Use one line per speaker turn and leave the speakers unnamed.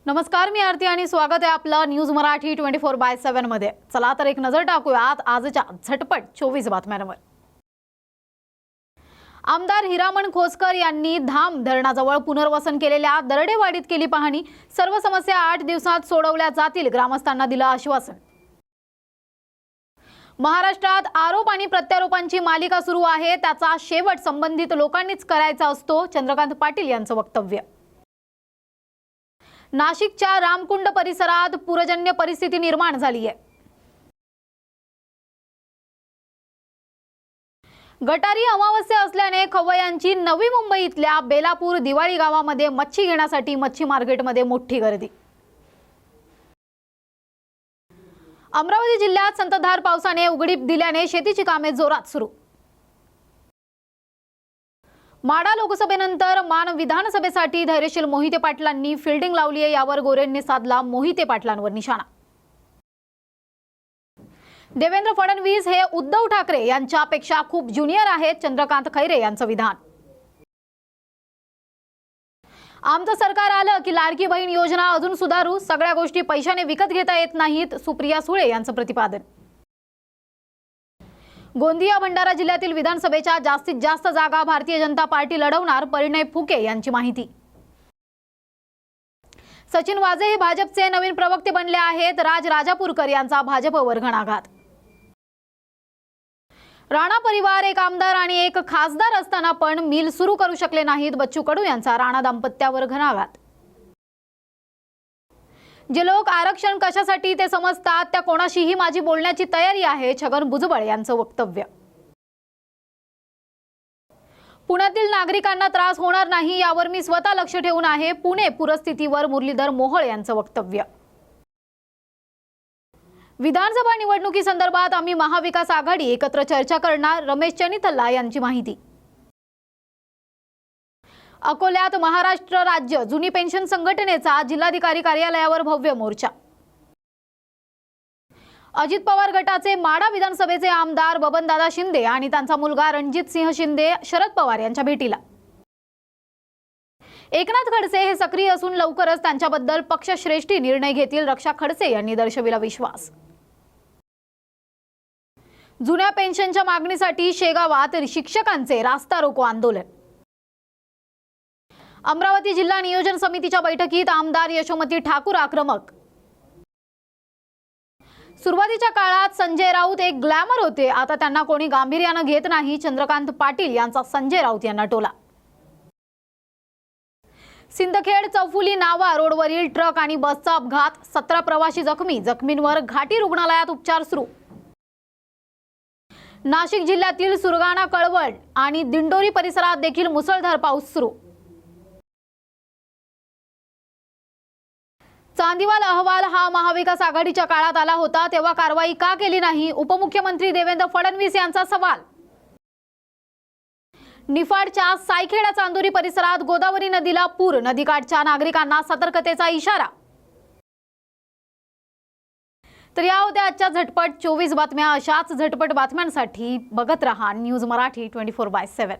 नमस्कार, मी आरती आणि स्वागत आहे आपलं न्यूज मराठी 24/7 मध्ये। चला तर एक नजर टाकूयात आजच्या झटपट 24 बातम्यांवर। आमदार हिरामण खोसकर यांनी धाम धरणाजवळ पुनर्वसन केलेल्या दरडेवाडीत केली पाहणी। सर्व समस्या 8 दिवसात सोडवल्या जातील, ग्रामस्थांना दिलं आश्वासन। महाराष्ट्रात आरोप आणि प्रत्यारोपांची मालिका सुरू आहे, त्याचा शेवट संबंधित लोकांनीच करायचा असतो, चंद्रकांत पाटील यांचं वक्तव्य। नाशिकच्या रामकुंड परिसरात पूरजन्य परिस्थिती निर्माण झाली आहे। गटारी अमावस्या असल्याने खवय्यांची नवी मुंबईतल्या बेलापूर दिवाळी गावामध्ये मच्छी घेण्यासाठी मच्छी मार्केटमध्ये मोठी गर्दी। अमरावती जिल्ह्यात संततधार पावसाने उघडीप दिल्याने शेतीची कामे जोरात सुरू। माढा लोकसभेनंतर मान विधानसभेसाठी धैर्यशील मोहिते पाटलांनी फिल्डिंग लावली आहे, यावर गोरेंनी साधला मोहिते पाटलांवर निशाणा। देवेंद्र फडणवीस हे उद्धव ठाकरे यांच्यापेक्षा खूप ज्युनियर आहेत, चंद्रकांत खैरे यांचं विधान। आमचं सरकार आलं की लाडकी बहीण योजना अजून सुधारू, सगळ्या गोष्टी पैशाने विकत घेता येत नाहीत, सुप्रिया सुळे यांचं प्रतिपादन। गोंदिया भंडारा जिल्ह्यातील विधानसभेच्या जास्तीत जास्त जागा भारतीय जनता पार्टी लढवणार, परिणय फुके यांची माहिती। सचिन वाझे हे भाजपचे नवीन प्रवक्ते बनले आहेत, राज राजापूरकर यांचा भाजपवर घणाघात। राणा परिवार एक आमदार आणि एक खासदार असताना पण मिल सुरू करू शकले नाहीत, बच्चू कडू यांचा राणा दाम्पत्यावर घणाघात। जे लोक आरक्षण कशासाठी ते समजतात, त्या कोणाशीही माझी बोलण्याची तयारी आहे, छगन भुजबळ यांचं वक्तव्य। पुण्यातील नागरिकांना त्रास होणार नाही यावर मी स्वतः लक्ष ठेवून आहे, पुणे पूरस्थितीवर मुरलीधर मोहोळ यांचं वक्तव्य। विधानसभा निवडणुकीसंदर्भात आम्ही महाविकास आघाडी एकत्र चर्चा करणार, रमेश चनिथल्ला यांची माहिती। अकोल्यात महाराष्ट्र राज्य जुनी पेन्शन संघटनेचा जिल्हाधिकारी कार्यालयावर भव्य मोर्चा। अजित पवार गटाचे माढा विधानसभेचे आमदार बबनदादा शिंदे आणि त्यांचा मुलगा रणजित सिंह शिंदे शरद पवार यांच्या भेटीला। एकनाथ खडसे हे सक्रिय असून लवकरच त्यांच्याबद्दल पक्षश्रेष्ठी निर्णय घेतील, रक्षा खडसे यांनी दर्शविला विश्वास। जुन्या पेन्शनच्या मागणीसाठी शेगावात शिक्षकांचे रास्ता रोको आंदोलन। अमरावती जिल्हा नियोजन समितीच्या बैठकीत आमदार यशोमती ठाकूर आक्रमक। सुरुवातीच्या काळात संजय राऊत एक ग्लॅमर होते, आता त्यांना कोणी गांभीर्याने घेत नाही, चंद्रकांत पाटील यांचा संजय राऊत यांना टोला। सिंदखेड चौफुली नावा रोडवरील ट्रक आणि बसचा अपघात, 17 प्रवासी जखमी, जखमींवर घाटी रुग्णालयात उपचार सुरू। नाशिक जिल्ह्यातील सुरगाणा, कळवण आणि दिंडोरी परिसरात देखील मुसळधार पाऊस सुरू। चांदीवाल अहवाल हा महाविकास आघाडीच्या काळात आला होता, तेव्हा कारवाई का केली नाही, उपमुख्यमंत्री देवेंद्र फडणवीस यांचा सवाल। निफाडच्या सायखेडा चांदोरी परिसरात गोदावरी नदीला पूर, नदीकाठच्या नागरिकांना सतर्कतेचा इशारा। तर या होत्या आजच्या झटपट 24 बातम्या। अशाच झटपट बातम्यांसाठी बघत रहा न्यूज मराठी 24/7।